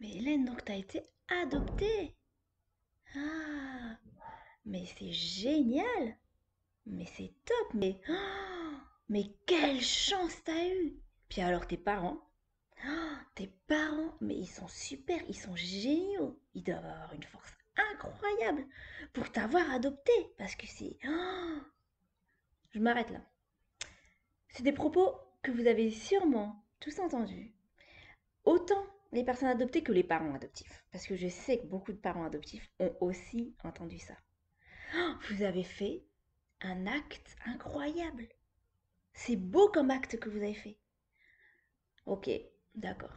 Mais Hélène, donc t'as été adoptée. Ah, mais c'est génial. Mais c'est top. Mais quelle chance t'as eu. Puis alors tes parents, mais ils sont super, ils sont géniaux. Ils doivent avoir une force incroyable pour t'avoir adopté. Parce que je m'arrête là. C'est des propos que vous avez sûrement tous entendus. Autant les personnes adoptées que les parents adoptifs. Parce que je sais que beaucoup de parents adoptifs ont aussi entendu ça. Vous avez fait un acte incroyable. C'est beau comme acte que vous avez fait. Ok, d'accord.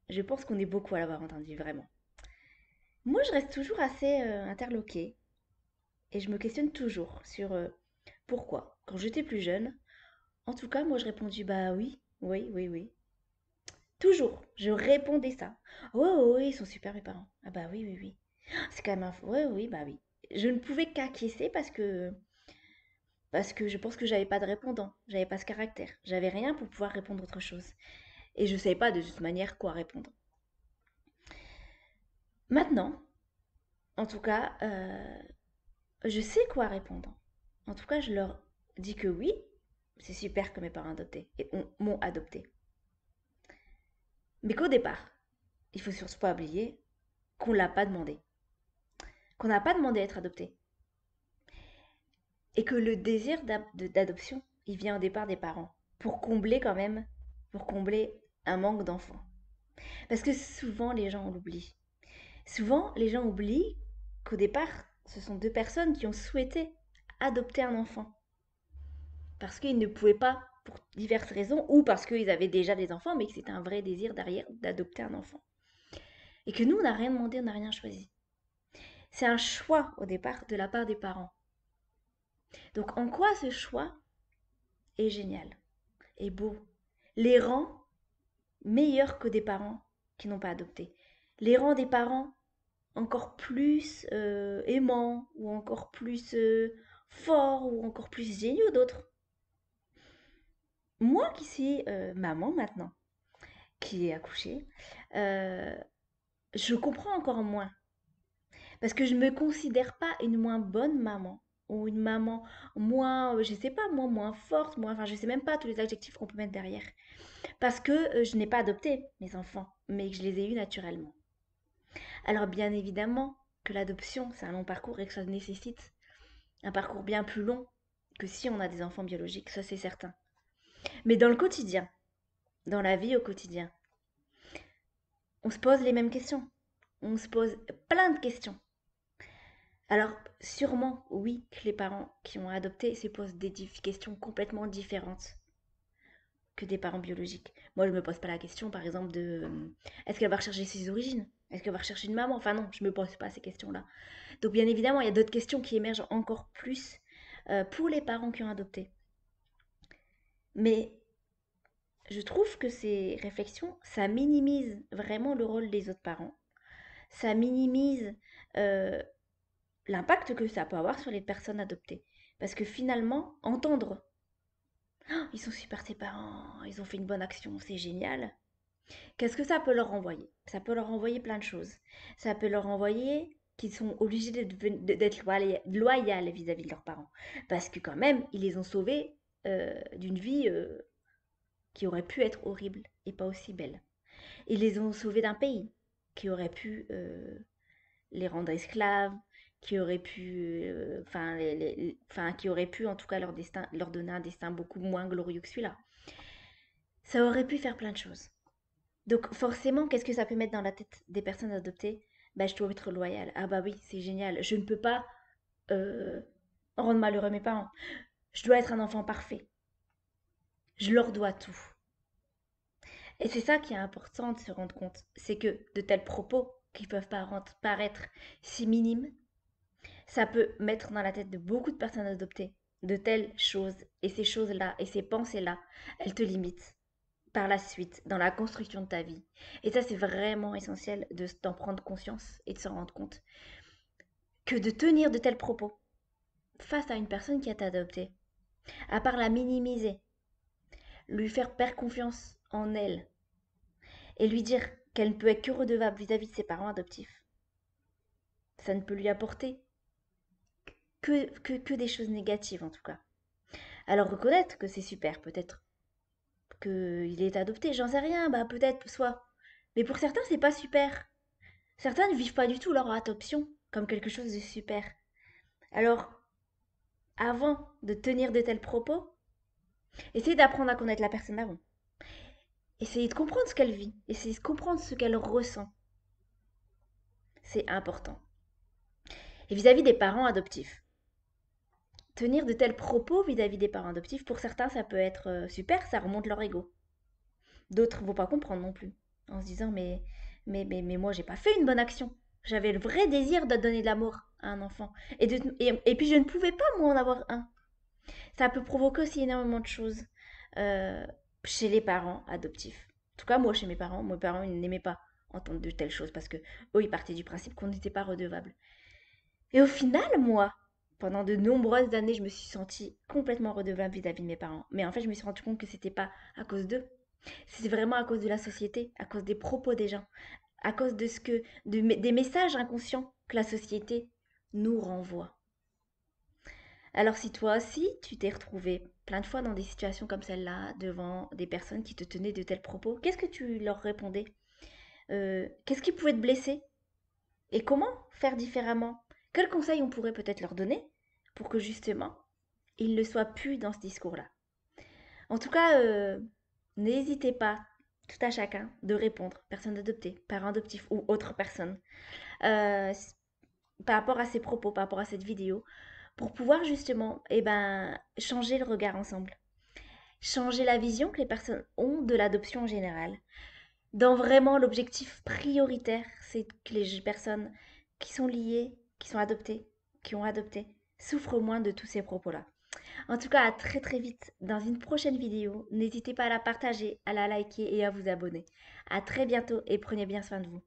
Je pense qu'on est beaucoup à l'avoir entendu, vraiment. Moi, je reste toujours assez interloquée et je me questionne toujours sur pourquoi. Quand j'étais plus jeune, en tout cas, moi, je répondis bah oui, oui, oui, oui. Toujours, je répondais ça. Oh, oh, oui, ils sont super mes parents. Ah bah oui, oui, oui. C'est quand même un... Ouais, oui, bah oui. Je ne pouvais qu'acquiescer parce que je pense que j'avais pas de répondant, j'avais pas ce caractère, j'avais rien pour pouvoir répondre autre chose. Et je savais pas de toute manière quoi répondre. Maintenant, en tout cas, je sais quoi répondre. En tout cas, je leur dis que oui, c'est super que mes parents adoptés et m'ont adopté. Mais qu'au départ, il faut surtout pas oublier qu'on l'a pas demandé. Qu'on n'a pas demandé à être adopté. Et que le désir d'adoption, il vient au départ des parents. Pour combler quand même, pour combler un manque d'enfants. Parce que souvent les gens l'oublient. Souvent les gens oublient qu'au départ, ce sont deux personnes qui ont souhaité adopter un enfant. Parce qu'ils ne pouvaient pas, pour diverses raisons, ou parce qu'ils avaient déjà des enfants, mais que c'était un vrai désir derrière d'adopter un enfant. Et que nous, on n'a rien demandé, on n'a rien choisi. C'est un choix au départ de la part des parents. Donc en quoi ce choix est génial, est beau, les rend meilleurs que des parents qui n'ont pas adopté. Les rend des parents encore plus aimants, ou encore plus forts, ou encore plus géniaux d'autres. Moi qui suis maman maintenant, qui est accouchée, euh, je comprends encore moins. Parce que je ne me considère pas une moins bonne maman. Ou une maman moins, je sais pas, moi, moins forte, moins, enfin, je sais même pas tous les adjectifs qu'on peut mettre derrière. Parce que je n'ai pas adopté mes enfants, mais que je les ai eus naturellement. Alors, bien évidemment que l'adoption, c'est un long parcours et que ça nécessite un parcours bien plus long que si on a des enfants biologiques, ça c'est certain. Mais dans le quotidien, dans la vie au quotidien, on se pose les mêmes questions. On se pose plein de questions. Alors, sûrement, oui, que les parents qui ont adopté se posent des questions complètement différentes que des parents biologiques. Moi, je me pose pas la question, par exemple, de est-ce qu'elle va rechercher ses origines? Est-ce qu'elle va rechercher une maman? Enfin non, je me pose pas ces questions-là. Donc, bien évidemment, il y a d'autres questions qui émergent encore plus pour les parents qui ont adopté. Mais je trouve que ces réflexions, ça minimise vraiment le rôle des autres parents. Ça minimise euh, l'impact que ça peut avoir sur les personnes adoptées. Parce que finalement, entendre «Ah, ils sont super tes parents, ils ont fait une bonne action, c'est génial», qu'est-ce que ça peut leur renvoyer? Ça peut leur renvoyer plein de choses. Ça peut leur renvoyer qu'ils sont obligés d'être loyaux vis-à-vis de leurs parents. Parce que quand même, ils les ont sauvés d'une vie qui aurait pu être horrible et pas aussi belle. Ils les ont sauvés d'un pays qui aurait pu les rendre esclaves, qui aurait pu, qui aurait pu en tout cas leur donner un destin beaucoup moins glorieux que celui-là. Ça aurait pu faire plein de choses. Donc forcément, qu'est-ce que ça peut mettre dans la tête des personnes adoptées? Bah, je dois être loyale. Ah bah oui, c'est génial. Je ne peux pas euh, rendre malheureux mes parents. Je dois être un enfant parfait. Je leur dois tout. Et c'est ça qui est important de se rendre compte. C'est que de tels propos qui peuvent paraître si minimes, ça peut mettre dans la tête de beaucoup de personnes adoptées de telles choses. Et ces choses-là et ces pensées-là, elles te limitent par la suite dans la construction de ta vie. Et ça, c'est vraiment essentiel d'en prendre conscience et de s'en rendre compte. Que de tenir de tels propos face à une personne qui a été adoptée, à part la minimiser, lui faire perdre confiance en elle et lui dire qu'elle ne peut être que redevable vis-à-vis de ses parents adoptifs. Ça ne peut lui apporter que des choses négatives en tout cas. Alors reconnaître que c'est super, peut-être qu'il est adopté, j'en sais rien, bah peut-être soit. Mais pour certains, c'est pas super. Certains ne vivent pas du tout leur adoption comme quelque chose de super. Alors, avant de tenir de tels propos, essayez d'apprendre à connaître la personne avant. Essayez de comprendre ce qu'elle vit. Essayez de comprendre ce qu'elle ressent. C'est important. Et vis-à-vis des parents adoptifs. Tenir de tels propos vis-à-vis des parents adoptifs, pour certains, ça peut être super, ça remonte leur ego. D'autres ne vont pas comprendre non plus. En se disant, mais moi, j'ai pas fait une bonne action. J'avais le vrai désir de donner de l'amour à un enfant. Et puis, je ne pouvais pas, moi, en avoir un. Ça peut provoquer aussi énormément de choses euh, chez les parents adoptifs. En tout cas, moi, chez mes parents, ils n'aimaient pas entendre de telles choses parce que eux, ils partaient du principe qu'on n'était pas redevable. Et au final, moi, pendant de nombreuses années, je me suis sentie complètement redevable vis-à-vis de mes parents. Mais en fait, je me suis rendu compte que c'était pas à cause d'eux. C'est vraiment à cause de la société, à cause des propos des gens, à cause de des messages inconscients que la société nous renvoie. Alors si toi aussi, tu t'es retrouvé plein de fois dans des situations comme celle-là, devant des personnes qui te tenaient de tels propos, qu'est-ce que tu leur répondais? Qu'est-ce qui pouvait te blesser? Et comment faire différemment? Quels conseils on pourrait peut-être leur donner pour que justement, ils ne soient plus dans ce discours-là? En tout cas, n'hésitez pas, tout à chacun, de répondre, personne adoptée, parent adoptif ou autre personne, euh, par rapport à ces propos, par rapport à cette vidéo, pour pouvoir justement changer le regard ensemble. Changer la vision que les personnes ont de l'adoption en général. Dans vraiment l'objectif prioritaire, c'est que les personnes qui sont liées, qui sont adoptées, qui ont adopté, souffrent moins de tous ces propos-là. En tout cas, à très très vite dans une prochaine vidéo. N'hésitez pas à la partager, à la liker et à vous abonner. À très bientôt et prenez bien soin de vous.